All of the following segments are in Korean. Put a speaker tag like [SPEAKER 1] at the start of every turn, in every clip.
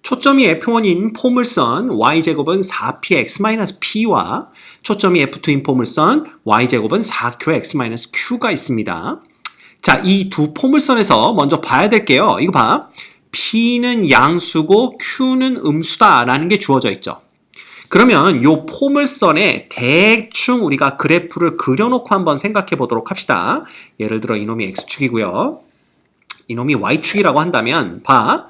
[SPEAKER 1] 초점이 F1인 포물선 y제곱은 4px-p와 초점이 F2인 포물선 y제곱은 4qx-q가 있습니다. 자, 이 두 포물선에서 먼저 봐야 될게요. 이거 봐. P는 양수고 Q는 음수다라는 게 주어져 있죠. 그러면 요 포물선에 대충 우리가 그래프를 그려놓고 한번 생각해 보도록 합시다. 예를 들어 이놈이 X축이고요. 이놈이 Y축이라고 한다면 봐.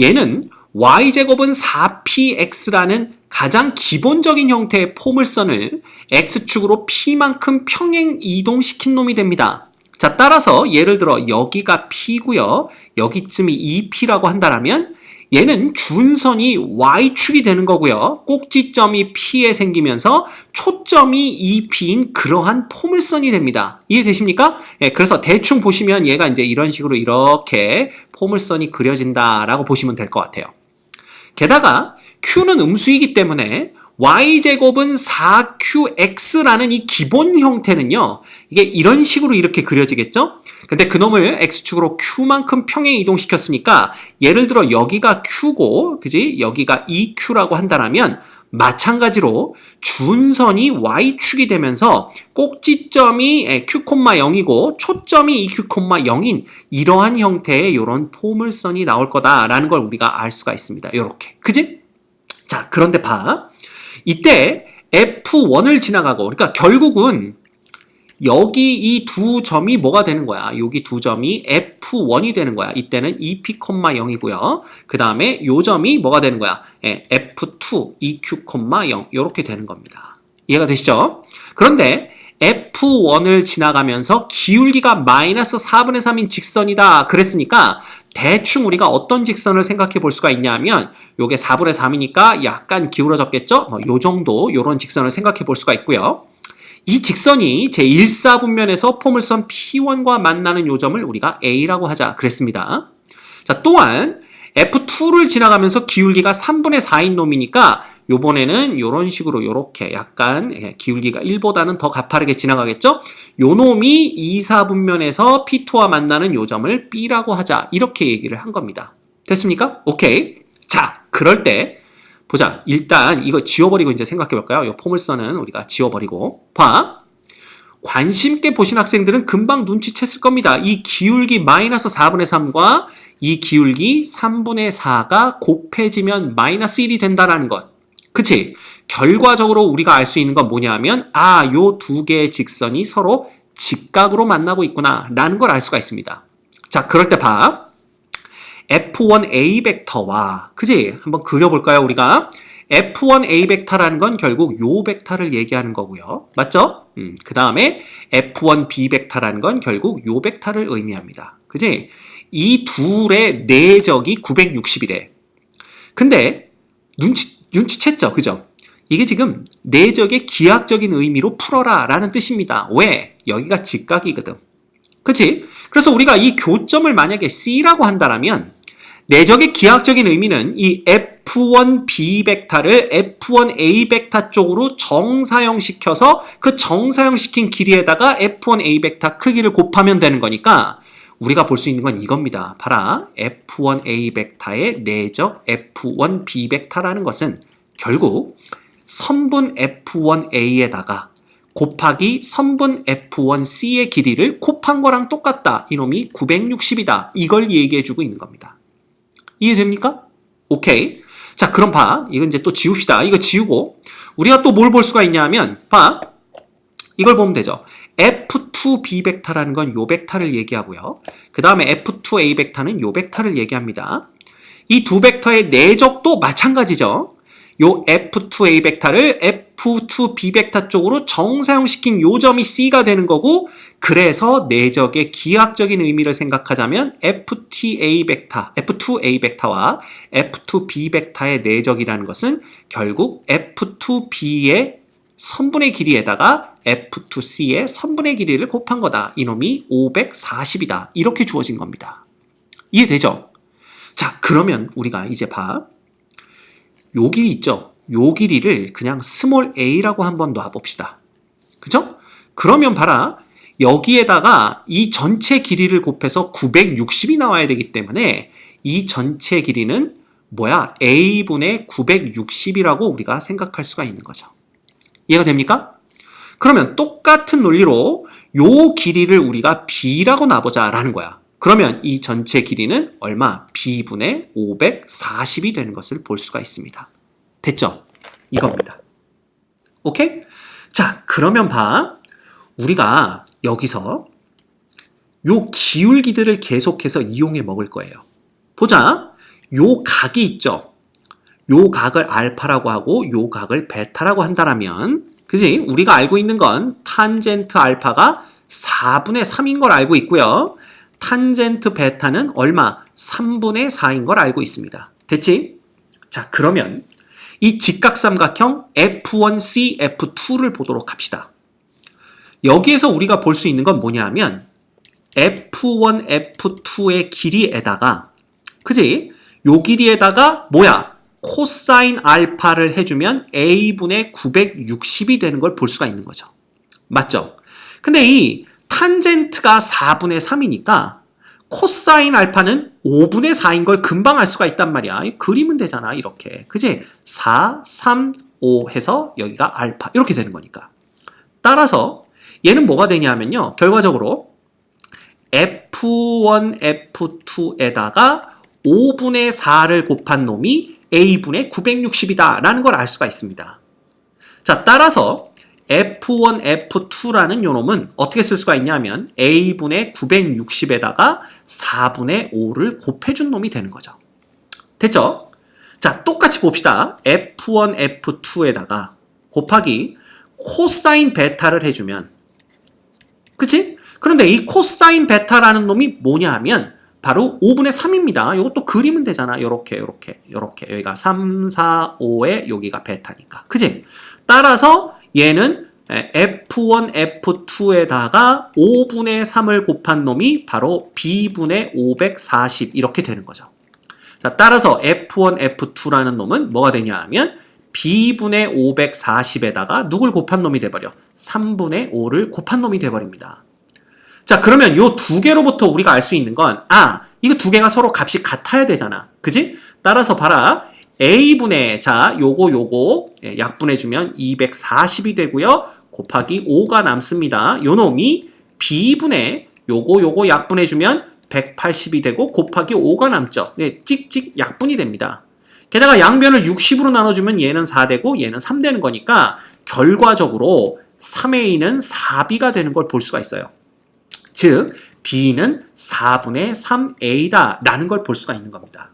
[SPEAKER 1] 얘는 Y제곱은 4px라는 가장 기본적인 형태의 포물선을 X축으로 P만큼 평행 이동시킨 놈이 됩니다. 자, 따라서 예를 들어 여기가 P고요. 여기쯤이 2P라고 한다면 얘는 준선이 Y축이 되는 거고요. 꼭지점이 P에 생기면서 초점이 2P인 그러한 포물선이 됩니다. 이해되십니까? 예, 그래서 대충 보시면 얘가 이제 이런 식으로 이렇게 포물선이 그려진다라고 보시면 될 것 같아요. 게다가 Q는 음수이기 때문에 y제곱은 4qx라는 이 기본 형태는요, 이게 이런 식으로 이렇게 그려지겠죠? 근데 그놈을 x축으로 q만큼 평행 이동시켰으니까 예를 들어 여기가 q고, 그지? 여기가 2q라고 한다면 마찬가지로 준선이 y축이 되면서 꼭지점이 q,0이고 초점이 2q,0인 이러한 형태의 이런 포물선이 나올 거다라는 걸 우리가 알 수가 있습니다. 이렇게, 그지? 자, 그런데 봐. 이때 F1을 지나가고, 그러니까 결국은 여기 이 두 점이 뭐가 되는 거야? 여기 두 점이 F1이 되는 거야. 이때는 2P,0이고요. 그 다음에 요 점이 뭐가 되는 거야? F2, 2Q,0 이렇게 되는 겁니다. 이해가 되시죠? 그런데 F1을 지나가면서 기울기가 마이너스 4분의 3인 직선이다 그랬으니까 대충 우리가 어떤 직선을 생각해 볼 수가 있냐면 요게 4분의 3이니까 약간 기울어졌겠죠? 요 정도 요런 직선을 생각해 볼 수가 있고요. 이 직선이 제1사분면에서 포물선 P1과 만나는 요 점을 우리가 A라고 하자 그랬습니다. 자, 또한 F2를 지나가면서 기울기가 3분의 4인 놈이니까 요번에는 요런 식으로 요렇게 약간 기울기가 1보다는 더 가파르게 지나가겠죠? 요 놈이 2, 4분면에서 P2와 만나는 요 점을 B라고 하자. 이렇게 얘기를 한 겁니다. 됐습니까? 오케이. 자, 그럴 때 보자. 일단 이거 지워버리고 이제 생각해 볼까요? 요 포물선은 우리가 지워버리고. 봐. 관심 있게 보신 학생들은 금방 눈치챘을 겁니다. 이 기울기 마이너스 4분의 3과 이 기울기 3분의 4가 곱해지면 마이너스 1이 된다는 것. 그치? 결과적으로 우리가 알 수 있는 건 뭐냐면 요 두 개의 직선이 서로 직각으로 만나고 있구나 라는 걸 알 수가 있습니다. 자, 그럴 때 봐. F1A 벡터와 그치? 한번 그려볼까요 우리가? F1A 벡터라는 건 결국 요 벡터를 얘기하는 거고요. 맞죠? 그 다음에 F1B 벡터라는 건 결국 요 벡터를 의미합니다. 그치? 이 둘의 내적이 960이래. 근데 눈치챘죠? 그죠? 이게 지금 내적의 기하학적인 의미로 풀어라 라는 뜻입니다. 왜? 여기가 직각이거든. 그치? 그래서 우리가 이 교점을 만약에 C라고 한다면 내적의 기하학적인 의미는 이 F1B 벡터를 F1A 벡터 쪽으로 정사형시켜서 그 정사형시킨 길이에다가 F1A 벡터 크기를 곱하면 되는 거니까 우리가 볼 수 있는 건 이겁니다. 봐라. F1A 벡터의 내적 F1B 벡터라는 것은 결국 선분 F1A에다가 곱하기 선분 F1C의 길이를 곱한 거랑 똑같다. 이놈이 960이다. 이걸 얘기해주고 있는 겁니다. 이해됩니까? 오케이. 자, 그럼 봐. 이건 이제 또 지웁시다. 이거 지우고 우리가 또 뭘 볼 수가 있냐면 봐. 이걸 보면 되죠. F2B 벡터라는 건 요 벡터를 얘기하고요. 그 다음에 F2A 벡터는 요 벡터를 얘기합니다. 이 두 벡터의 내적도 마찬가지죠. 요 F2A 벡터를 F2B 벡터 쪽으로 정사형시킨 요 점이 C가 되는 거고 그래서 내적의 기하학적인 의미를 생각하자면 F2A 벡터와 F2B 벡터의 내적이라는 것은 결국 F2B의 선분의 길이에다가 F2C의 선분의 길이를 곱한 거다. 이놈이 540이다. 이렇게 주어진 겁니다. 이해되죠? 자, 그러면 우리가 이제 봐. 요 길이 있죠? 요 길이를 그냥 스몰 a라고 한번 놔봅시다. 그죠? 그러면 봐라. 여기에다가 이 전체 길이를 곱해서 960이 나와야 되기 때문에 이 전체 길이는 a분의 960이라고 우리가 생각할 수가 있는 거죠. 이해가 됩니까? 그러면 똑같은 논리로 요 길이를 우리가 b라고 놔보자라는 거야. 그러면 이 전체 길이는 얼마? b분의 540이 되는 것을 볼 수가 있습니다. 됐죠? 이겁니다. 오케이? 자, 그러면 봐. 우리가 여기서 요 기울기들을 계속해서 이용해 먹을 거예요. 보자. 요 각이 있죠? 요 각을 알파라고 하고 요 각을 베타라고 한다라면, 그지? 우리가 알고 있는 건 탄젠트 알파가 4분의 3인 걸 알고 있고요. 탄젠트 베타는 얼마? 3분의 4인 걸 알고 있습니다. 됐지? 자, 그러면 이 직각삼각형 F1C, F2를 보도록 합시다. 여기에서 우리가 볼 수 있는 건 뭐냐 하면 F1, F2의 길이에다가, 그지? 요 길이에다가 뭐야? 코사인 알파를 해주면 A분의 960이 되는 걸 볼 수가 있는 거죠. 맞죠? 근데 이 탄젠트가 4분의 3이니까 코사인 알파는 5분의 4인 걸 금방 알 수가 있단 말이야. 그리면 되잖아, 이렇게. 그지? 4, 3, 5 해서 여기가 알파. 이렇게 되는 거니까. 따라서 얘는 뭐가 되냐면요. 결과적으로 F1, F2에다가 5분의 4를 곱한 놈이 A분의 960이다 라는 걸 알 수가 있습니다. 자, 따라서 F1, F2라는 요 놈은 어떻게 쓸 수가 있냐면 A분의 960에다가 4분의 5를 곱해준 놈이 되는 거죠. 됐죠? 자, 똑같이 봅시다. F1, F2에다가 곱하기 코사인 베타를 해주면, 그치? 그런데 이 코사인 베타라는 놈이 뭐냐 하면 바로 5분의 3입니다. 이것도 그리면 되잖아. 요렇게. 여기가 3, 4, 5에 여기가 베타니까. 그치? 따라서 얘는 F1, F2에다가 5분의 3을 곱한 놈이 바로 B분의 540 이렇게 되는 거죠. 자, 따라서 F1, F2라는 놈은 뭐가 되냐 하면 B분의 540에다가 누굴 곱한 놈이 돼버려? 3분의 5를 곱한 놈이 돼버립니다. 자, 그러면 요 두 개로부터 우리가 알 수 있는 건, 이거 두 개가 서로 값이 같아야 되잖아. 그지? 따라서 봐라. A분의, 자, 요거 약분해주면 240이 되고요. 곱하기 5가 남습니다. 요 놈이 B분의 요거 약분해주면 180이 되고 곱하기 5가 남죠. 네, 찍찍 약분이 됩니다. 게다가 양변을 60으로 나눠주면 얘는 4 되고 얘는 3 되는 거니까 결과적으로 3A는 4B가 되는 걸 볼 수가 있어요. 즉, B는 4분의 3A다 라는 걸 볼 수가 있는 겁니다.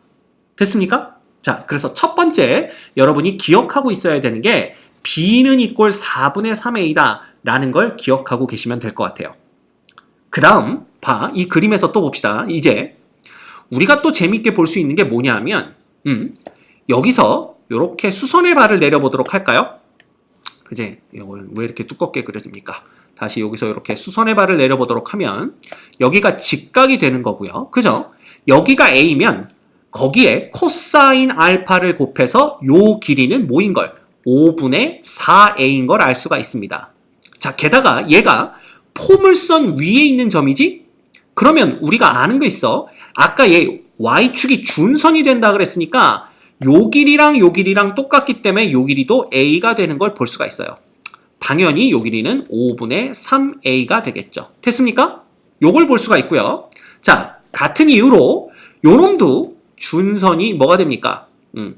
[SPEAKER 1] 됐습니까? 자, 그래서 첫 번째 여러분이 기억하고 있어야 되는 게 B는 이꼴 4분의 3A다 라는 걸 기억하고 계시면 될 것 같아요. 그 다음 봐, 이 그림에서 또 봅시다. 이제 우리가 또 재밌게 볼 수 있는 게 뭐냐 하면 여기서 이렇게 수선의 발을 내려보도록 할까요? 그제? 이거는 왜 이렇게 두껍게 그려집니까? 다시 여기서 이렇게 수선의 발을 내려보도록 하면 여기가 직각이 되는 거고요. 그죠? 여기가 A면 거기에 코사인 알파를 곱해서 요 길이는 뭐인 걸? 5분의 4A인 걸 알 수가 있습니다. 자, 게다가 얘가 포물선 위에 있는 점이지? 그러면 우리가 아는 거 있어. 아까 얘 Y축이 준선이 된다 그랬으니까 요 길이랑 똑같기 때문에 요 길이도 A가 되는 걸 볼 수가 있어요. 당연히 요 길이는 5분의 3A가 되겠죠. 됐습니까? 요걸 볼 수가 있고요. 자, 같은 이유로 요 놈도 준선이 뭐가 됩니까?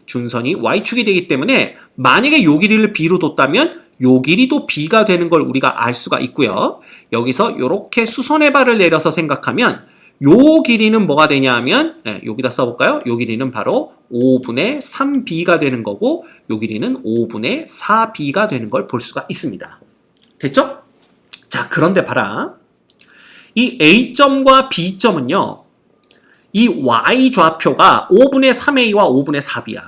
[SPEAKER 1] 준선이 Y축이 되기 때문에 만약에 요 길이를 B로 뒀다면 요 길이도 B가 되는 걸 우리가 알 수가 있고요. 여기서 이렇게 수선의 발을 내려서 생각하면 요 길이는 뭐가 되냐 하면 여기다 써볼까요? 요 길이는 바로 5분의 3B가 되는 거고 요 길이는 5분의 4B가 되는 걸 볼 수가 있습니다. 됐죠? 자, 그런데 봐라. 이 A점과 B점은요. 이 Y좌표가 5분의 3A와 5분의 4B야.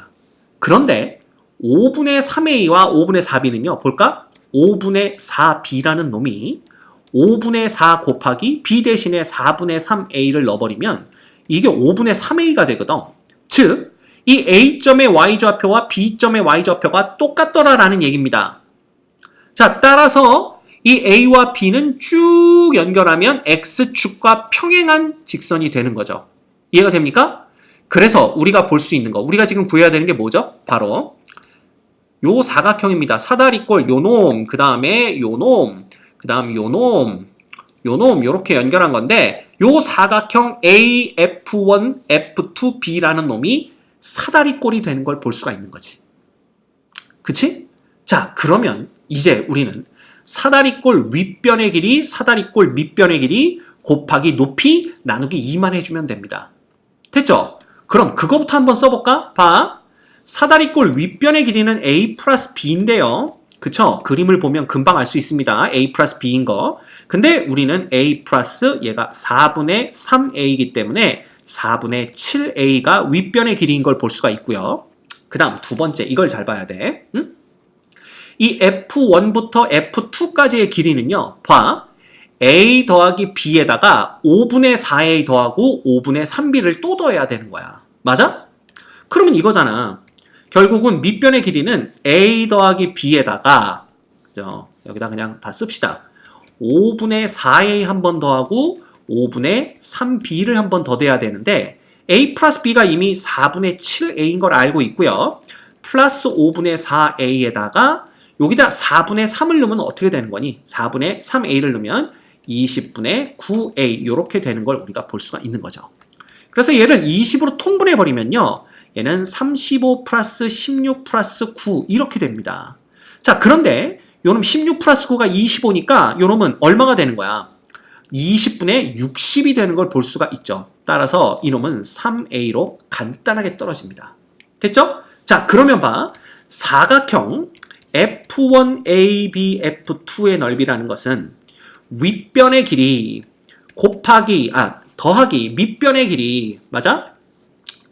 [SPEAKER 1] 그런데 5분의 3A와 5분의 4B는요. 볼까? 5분의 4B라는 놈이 5분의 4 곱하기 B 대신에 4분의 3A를 넣어버리면 이게 5분의 3A가 되거든. 즉, 이 A점의 Y좌표와 B점의 Y좌표가 똑같더라라는 얘기입니다. 자, 따라서 이 A와 B는 쭉 연결하면 X축과 평행한 직선이 되는 거죠. 이해가 됩니까? 그래서 우리가 볼 수 있는 거, 우리가 지금 구해야 되는 게 뭐죠? 바로 요 사각형입니다. 사다리꼴 요놈, 그 다음에 요놈, 그 다음 요놈, 요놈 요렇게 연결한 건데 요 사각형 AF1, F2B라는 놈이 사다리꼴이 되는 걸 볼 수가 있는 거지. 그치? 자, 그러면 이제 우리는 사다리꼴 윗변의 길이, 사다리꼴 밑변의 길이 곱하기 높이 나누기 2만 해주면 됩니다. 됐죠? 그럼 그거부터 한번 써볼까? 봐. 사다리꼴 윗변의 길이는 A 플러스 B인데요. 그쵸? 그림을 보면 금방 알 수 있습니다. A 플러스 B인 거. 근데 우리는 A 플러스 얘가 4분의 3A이기 때문에 4분의 7A가 윗변의 길이인 걸 볼 수가 있고요. 그 다음 두 번째, 이걸 잘 봐야 돼. 응? 이 F1부터 F2까지의 길이는요. 봐. A 더하기 B에다가 5분의 4A 더하고 5분의 3B를 또 더해야 되는 거야. 맞아? 그러면 이거잖아. 결국은 밑변의 길이는 A 더하기 B에다가 그죠? 여기다 그냥 다 씁시다. 5분의 4A 한 번 더하고 5분의 3B를 한 번 더 돼야 되는데 A 플러스 B가 이미 4분의 7A인 걸 알고 있고요. 플러스 5분의 4A에다가 여기다 4분의 3을 넣으면 어떻게 되는 거니? 4분의 3A를 넣으면 20분의 9A 이렇게 되는 걸 우리가 볼 수가 있는 거죠. 그래서 얘를 20으로 통분해버리면요. 얘는 35 플러스 16 플러스 9 이렇게 됩니다. 자, 그런데 요놈 16 플러스 9가 25니까 요놈은 얼마가 되는 거야? 20분의 60이 되는 걸 볼 수가 있죠. 따라서 이놈은 3A로 간단하게 떨어집니다. 됐죠? 자, 그러면 봐. 사각형 F1, AB, F2의 넓이라는 것은 윗변의 길이 곱하기, 더하기 밑변의 길이, 맞아?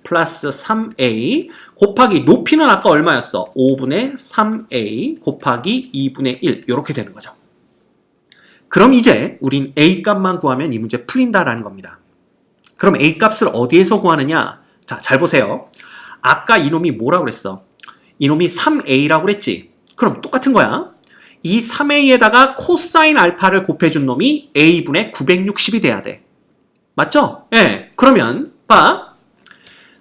[SPEAKER 1] 플러스 3A 곱하기 높이는 아까 얼마였어? 5분의 3A 곱하기 2분의 1 이렇게 되는 거죠. 그럼 이제 우린 A 값만 구하면 이 문제 풀린다라는 겁니다. 그럼 A 값을 어디에서 구하느냐? 자, 잘 보세요. 아까 이놈이 뭐라고 그랬어? 이놈이 3A라고 그랬지? 그럼 똑같은 거야. 이 3A에다가 코사인 알파를 곱해준 놈이 A분의 960이 돼야 돼. 맞죠? 예. 그러면 봐.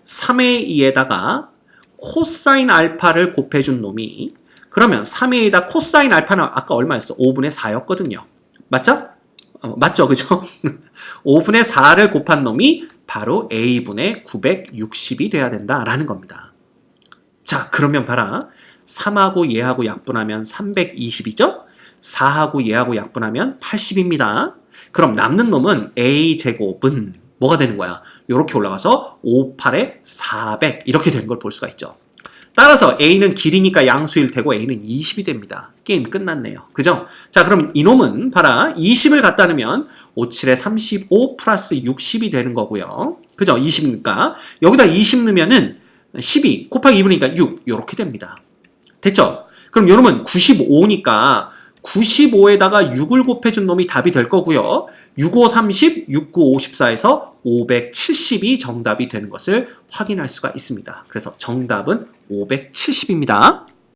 [SPEAKER 1] 3A에다가 코사인 알파를 곱해준 놈이 그러면 3A에다 코사인 알파는 아까 얼마였어? 5분의 4였거든요. 맞죠? 맞죠? 그죠? 5분의 4를 곱한 놈이 바로 A분의 960이 돼야 된다라는 겁니다. 자, 그러면 봐라. 3하고 얘하고 약분하면 320이죠? 4하고 얘하고 약분하면 80입니다. 그럼 남는 놈은 A제곱은 뭐가 되는 거야? 이렇게 올라가서 5, 8에 400 이렇게 되는 걸 볼 수가 있죠. 따라서 A는 길이니까 양수일 테고 A는 20이 됩니다. 게임 끝났네요. 그죠? 자, 그럼 이놈은 봐라. 20을 갖다 넣으면 5, 7에 35 플러스 60이 되는 거고요. 그죠? 20이니까 여기다 20 넣으면은 12 곱하기 2분이니까 6 이렇게 됩니다. 됐죠? 그럼 요놈은 95니까 95에다가 6을 곱해준 놈이 답이 될 거고요. 65, 30, 69, 54에서 570이 정답이 되는 것을 확인할 수가 있습니다. 그래서 정답은 570입니다.